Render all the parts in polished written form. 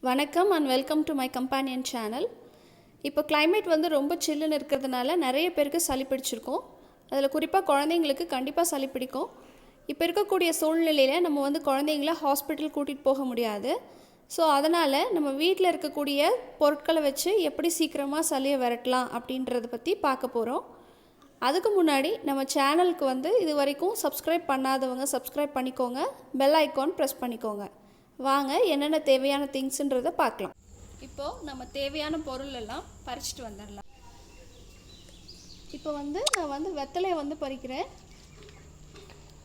வணக்கம் and welcome to my companion channel. இப்போ climate வந்து ரொம்ப சில்லுன்னு இருக்கிறதுனால நிறைய பேருக்கு சளி பிடிச்சிருக்கும். அதில் குறிப்பாக குழந்தைங்களுக்கு கண்டிப்பாக சளி பிடிக்கும். இப்போ இருக்கக்கூடிய சூழ்நிலையில் நம்ம வந்து குழந்தைங்கள ஹாஸ்பிட்டல் கூட்டிகிட்டு போக முடியாது. ஸோ அதனால் நம்ம வீட்டில் இருக்கக்கூடிய பொருட்களை வச்சு எப்படி சீக்கிரமாக சளியை விரட்டலாம் அப்படின்றத பற்றி பார்க்க போகிறோம். அதுக்கு முன்னாடி நம்ம சேனலுக்கு வந்து இது வரைக்கும் சப்ஸ்கிரைப் பண்ணாதவங்க சப்ஸ்கிரைப் பண்ணிக்கோங்க, பெல் ஐக்கான் ப்ரெஸ் பண்ணிக்கோங்க. வாங்க என்னென்ன தேவையான திங்ஸ்ன்றதை பார்க்கலாம். இப்போது நம்ம தேவையான பொருள் எல்லாம் பறிச்சுட்டு வந்துடலாம். இப்போ வந்து நான் வெத்தலையை பறிக்கிறேன்.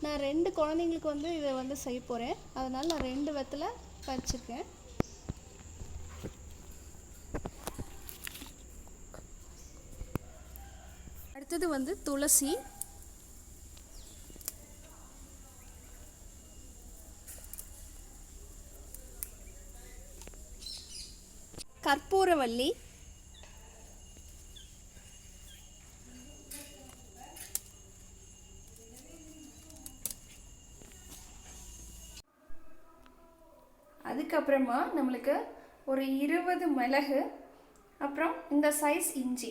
நான் 2 குழந்தைங்களுக்கு இதை செய்ய போகிறேன். அதனால் நான் 2 வெத்தலை பறிச்சிருக்கேன். அடுத்தது துளசி, கற்பூரவள்ளி, அதுக்கப்புறமா நம்மளுக்கு ஒரு 20 மிளகு, அப்புறம் இந்த சைஸ் இஞ்சி.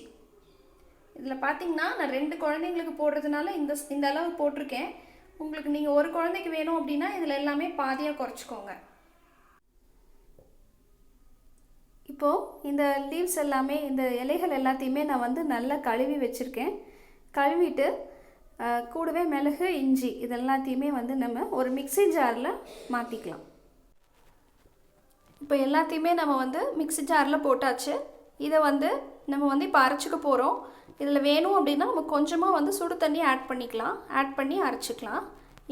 இதில் பார்த்தீங்கன்னா நான் 2 குழந்தைங்களுக்கு போடுறதுனால இந்த அளவு போட்டிருக்கேன். உங்களுக்கு நீங்கள் ஒரு குழந்தைக்கு வேணும் அப்படின்னா இதில் எல்லாமே பாதியாக குறைச்சிக்கோங்க. இப்போது இந்த லீவ்ஸ் எல்லாமே, இந்த இலைகள் எல்லாத்தையுமே நான் நல்லா கழுவி வச்சுருக்கேன். கழுவிட்டு கூடவே மிளகு, இஞ்சி இது எல்லாத்தையுமே நம்ம ஒரு மிக்ஸி ஜாரில் மாற்றிக்கலாம். இப்போ எல்லாத்தையுமே நம்ம மிக்ஸி ஜாரில் போட்டாச்சு. இதை நம்ம இப்போ அரைச்சிக்க போகிறோம். இதில் வேணும் அப்படின்னா நம்ம கொஞ்சமாக சுடு தண்ணி ஆட் பண்ணிக்கலாம். ஆட் பண்ணி அரைச்சிக்கலாம்.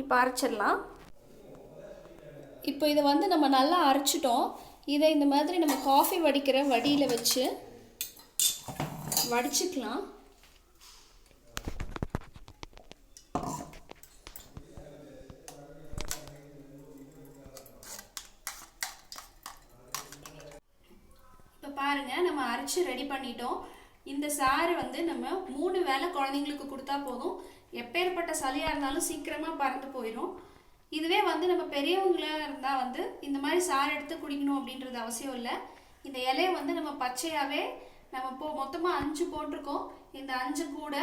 இப்போ அரைச்சிடலாம். இப்போ இதை நம்ம நல்லா அரைச்சிட்டோம். இதை இந்த மாதிரி நம்ம காஃபி வடிக்கிற வடியில் வச்சு வடிச்சுக்கலாம். இப்போ பாருங்கள், நம்ம அரைச்சி ரெடி பண்ணிட்டோம். இந்த சாறு நம்ம 3 வேளை குழந்தைங்களுக்கு கொடுத்தா போதும். எப்பேற்பட்ட சளியாக இருந்தாலும் சீக்கிரமாக பறந்து போயிடும். இதுவே நம்ம பெரியவங்களாக இருந்தால் இந்த மாதிரி சாறு எடுத்து குடிக்கணும் அப்படின்றது அவசியம் இல்லை. இந்த இலையை நம்ம பச்சையாகவே நம்ம மொத்தமாக 5 போட்டிருக்கோம். இந்த 5 கூட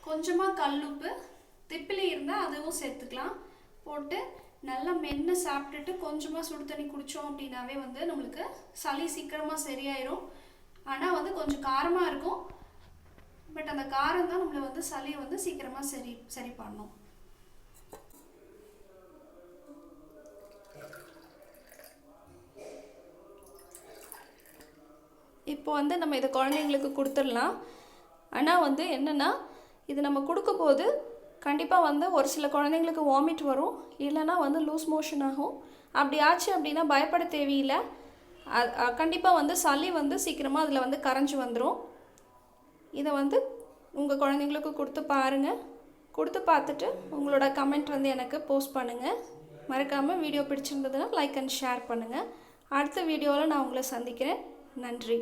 கொஞ்சமாக கல்லுப்பு, திப்பிலி இருந்தால் அதுவும் சேர்த்துக்கலாம். போட்டு நல்லா மென்று சாப்பிட்டுட்டு கொஞ்சமாக சுடு தண்ணி குடித்தோம் அப்படின்னாவே நம்மளுக்கு சளி சீக்கிரமாக சரியாயிடும். ஆனால் கொஞ்சம் காரமாக இருக்கும். பட் அந்த காரம் தான் நம்மளை சளியை சீக்கிரமாக சரி பண்ணும். இப்போ நம்ம இதை குழந்தைங்களுக்கு கொடுத்துடலாம். ஆனால் என்னென்னா, இது நம்ம கொடுக்கும்போது கண்டிப்பாக ஒரு சில குழந்தைங்களுக்கு வாமிட் வரும், இல்லைனா லூஸ் மோஷன் ஆகும். அப்படி ஆச்சு அப்படின்னா பயப்பட தேவையில்லை. கண்டிப்பாக சளி சீக்கிரமாக அதில் கரைஞ்சி வந்துடும். இதை உங்கள் குழந்தைங்களுக்கு கொடுத்து பாருங்கள். கொடுத்து பார்த்துட்டு உங்களோட கமெண்ட் எனக்கு போஸ்ட் பண்ணுங்கள். மறக்காமல் வீடியோ பிடிச்சிருந்ததுன்னா லைக் அண்ட் ஷேர் பண்ணுங்கள். அடுத்த வீடியோவில் நான் உங்களை சந்திக்கிறேன். நன்றி.